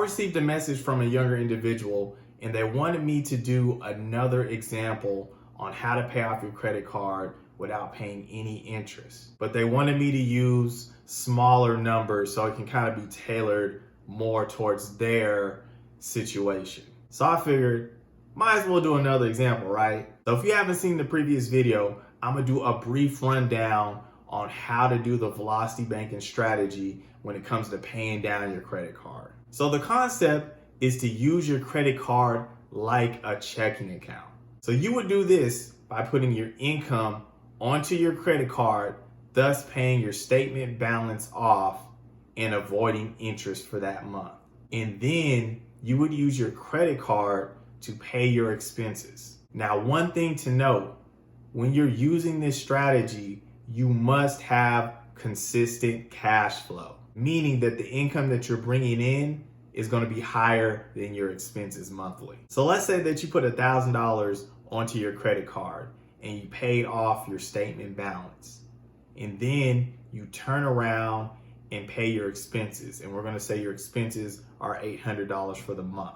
received a message from a younger individual and they wanted me to do another example on how to pay off your credit card without paying any interest. But they wanted me to use smaller numbers so it can kind of be tailored more towards their situation. So I figured, might as well do another example, right? So if you haven't seen the previous video, I'm gonna do a brief rundown on how to do the velocity banking strategy when it comes to paying down your credit card. So the concept is to use your credit card like a checking account. So you would do this by putting your income onto your credit card, thus paying your statement balance off and avoiding interest for that month. And then you would use your credit card to pay your expenses. Now, one thing to note, when you're using this strategy, you must have consistent cash flow, meaning that the income that you're bringing in is going to be higher than your expenses monthly. So let's say that you put $1,000 onto your credit card and you paid off your statement balance. And then you turn around and pay your expenses. And we're going to say your expenses are $800 for the month.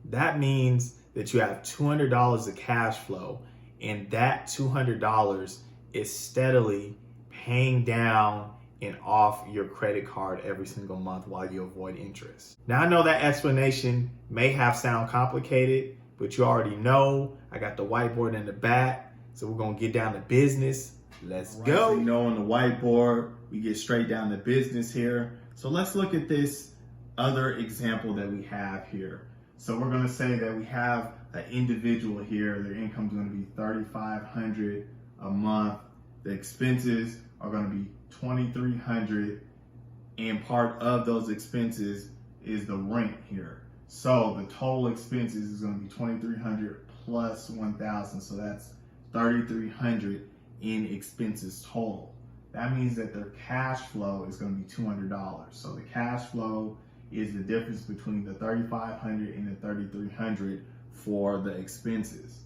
That means that you have $200 of cash flow, and that $200 is steadily paying down and off your credit card every single month while you avoid interest. Now I know that explanation may have sound complicated, but you already know I got the whiteboard in the back, so we're gonna get down to business. Let's go. So you know, on the whiteboard, we get straight down to business here. So let's look at this other example that we have here. So we're gonna say that we have an individual here, their income is gonna be $3,500 a month. The expenses are gonna be $2,300, and part of those expenses is the rent here. So the total expenses is gonna be $2,300 plus $1,000, so that's $3,300 in expenses total. That means that their cash flow is gonna be $200. So the cash flow is the difference between the $3,500 and the $3,300 for the expenses.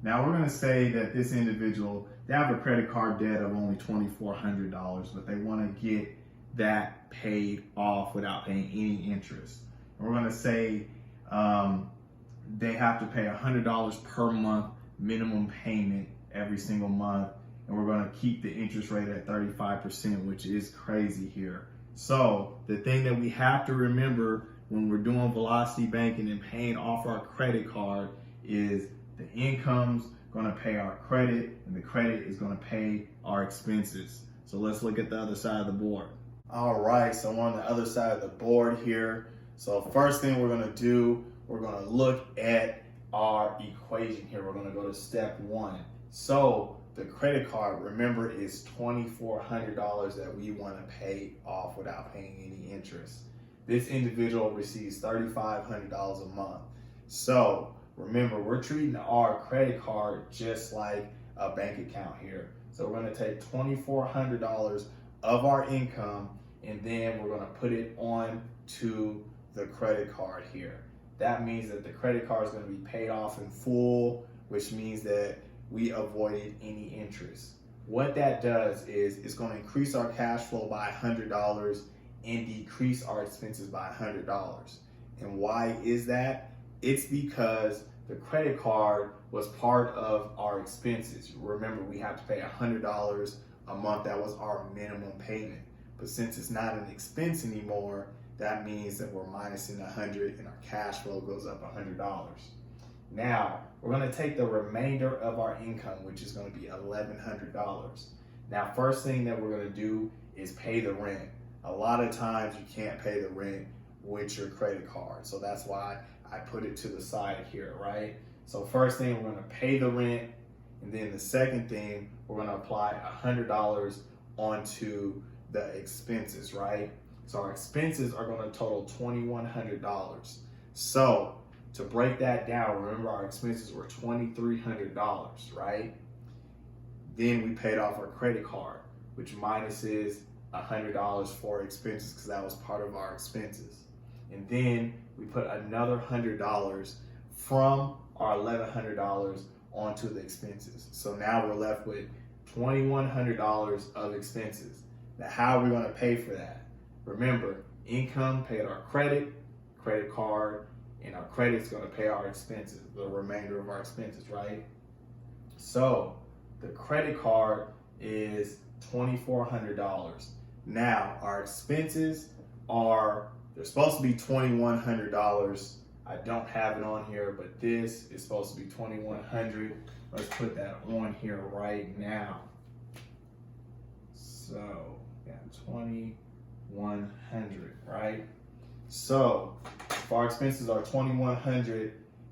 Now we're gonna say that this individual, they have a credit card debt of only $2,400, but they wanna get that paid off without paying any interest. And we're gonna say they have to pay $100 per month minimum payment every single month, and we're gonna keep the interest rate at 35%, which is crazy here. So the thing that we have to remember when we're doing velocity banking and paying off our credit card is the income's gonna pay our credit, and the credit is gonna pay our expenses. So let's look at the other side of the board. All right, so we're on the other side of the board here. So first thing we're gonna do, we're gonna look at our equation here. We're gonna go to step one. So the credit card, remember, is $2,400 that we wanna pay off without paying any interest. This individual receives $3,500 a month. So remember, we're treating our credit card just like a bank account here. So we're gonna take $2,400 of our income, and then we're gonna put it on to the credit card here. That means that the credit card is gonna be paid off in full, which means that we avoided any interest. What that does is it's gonna increase our cash flow by $100 and decrease our expenses by $100. And why is that? It's because the credit card was part of our expenses. Remember, we have to pay $100 a month. That was our minimum payment. But since it's not an expense anymore, that means that we're minusing 100 and our cash flow goes up $100. Now, we're gonna take the remainder of our income, which is gonna be $1,100. Now, first thing that we're gonna do is pay the rent. A lot of times you can't pay the rent with your credit card. So that's why I put it to the side here, right? So first thing, we're gonna pay the rent. And then the second thing, we're gonna apply $100 onto the expenses, right? So our expenses are gonna total $2,100. So to break that down, remember our expenses were $2,300, right? Then we paid off our credit card, which minuses $100 for expenses because that was part of our expenses. And then we put another $100 from our $1,100 onto the expenses. So now we're left with $2,100 of expenses. Now, how are we gonna pay for that? Remember, income paid our credit, credit card, and our credit's going to pay our expenses, the remainder of our expenses, right? So the credit card is $2,400. Now our expenses they're supposed to be $2,100. I don't have it on here, but this is supposed to be $2,100. Let's put that on here right now. So yeah, $2,100, right? So if our expenses are $2,100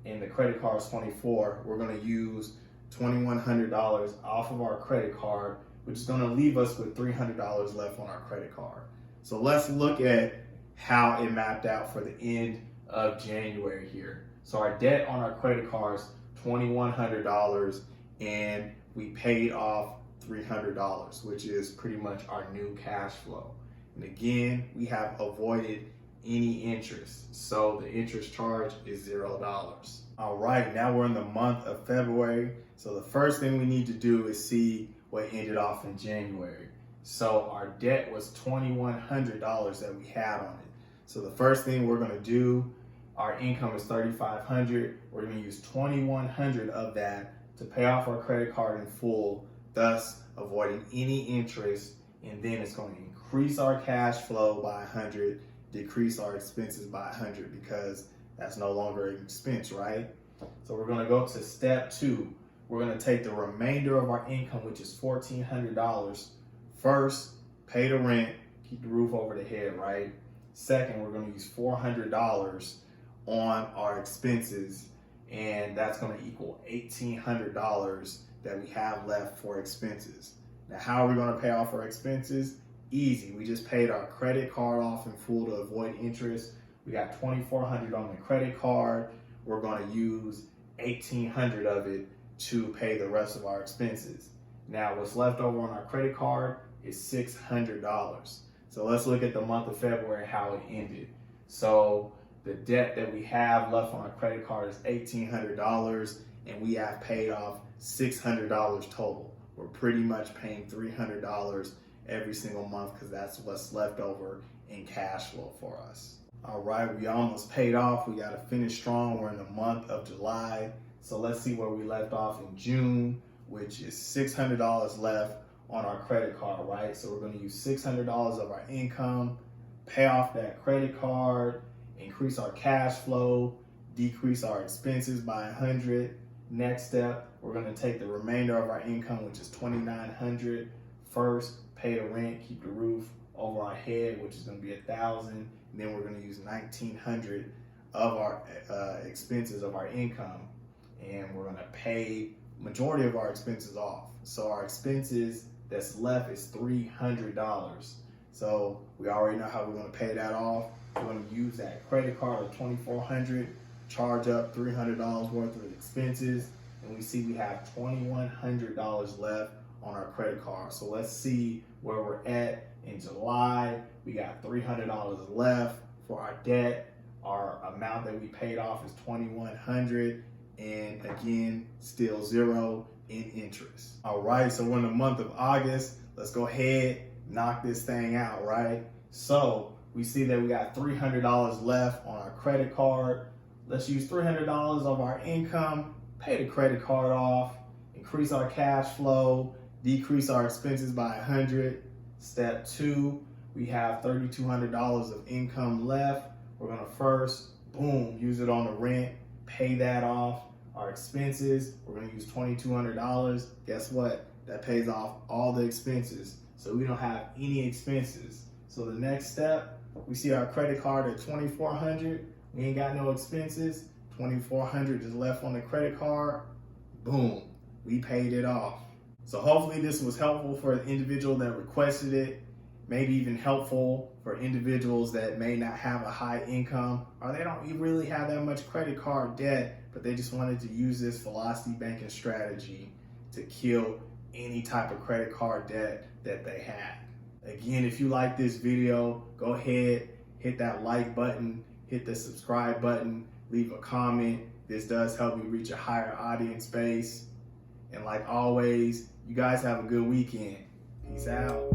and the credit card is $2,400, we're going to use $2,100 off of our credit card, which is going to leave us with $300 left on our credit card. So let's look at how it mapped out for the end of January here. So our debt on our credit card is $2,100, and we paid off $300, which is pretty much our new cash flow. And again, we have avoided any interest, so the interest charge is $0. All right, now we're in the month of February. So the first thing we need to do is see what ended off in January. So our debt was $2,100 that we had on it. So the first thing we're going to do, our income is $3,500. We're going to use $2,100 of that to pay off our credit card in full, thus avoiding any interest. And then it's going to increase our cash flow by $100, decrease our expenses by $100, because that's no longer an expense, right? So we're going to go to step 2. We're going to take the remainder of our income, which is $1,400. First, pay the rent, keep the roof over the head, right? Second, we're going to use $400 on our expenses, and that's going to equal $1,800 that we have left for expenses. Now, how are we going to pay off our expenses? Easy. We just paid our credit card off in full to avoid interest. We got $2,400 on the credit card. We're going to use $1,800 of it to pay the rest of our expenses. Now, what's left over on our credit card is $600. So let's look at the month of February, how it ended. So the debt that we have left on our credit card is $1,800, and we have paid off $600 total. We're pretty much paying $300 every single month because that's what's left over in cash flow for us. All right, we almost paid off. We got to finish strong. We're in the month of July. So let's see where we left off in June, which is $600 left on our credit card, right? So we're going to use $600 of our income, pay off that credit card, increase our cash flow, decrease our expenses by $100. Next step, we're going to take the remainder of our income, which is $2,900. First, pay the rent, keep the roof over our head, which is going to be $1,000. And then we're going to use $1,900 of our expenses of our income, and we're going to pay majority of our expenses off. So our expenses that's left is $300. So we already know how we're going to pay that off. We're going to use that credit card of $2,400, charge up $300 worth of expenses, and we see we have $2,100 left on our credit card. So let's see where we're at in July. We got $300 left for our debt. Our amount that we paid off is $2,100, and again, still $0 in interest. All right, so we're in the month of August. Let's go ahead, knock this thing out, right? So we see that we got $300 left on our credit card. Let's use $300 of our income, pay the credit card off, increase our cash flow, decrease our expenses by $100. Step 2, we have $3,200 of income left. We're gonna first, boom, use it on the rent, pay that off. Our expenses, we're gonna use $2,200. Guess what? That pays off all the expenses. So we don't have any expenses. So the next step, we see our credit card at $2,400. We ain't got no expenses. $2,400 is left on the credit card. Boom, we paid it off. So hopefully this was helpful for the individual that requested it, maybe even helpful for individuals that may not have a high income, or they don't really have that much credit card debt, but they just wanted to use this velocity banking strategy to kill any type of credit card debt that they had. Again, if you like this video, go ahead, hit that like button, hit the subscribe button, leave a comment. This does help me reach a higher audience base. And like always, you guys have a good weekend. Peace out.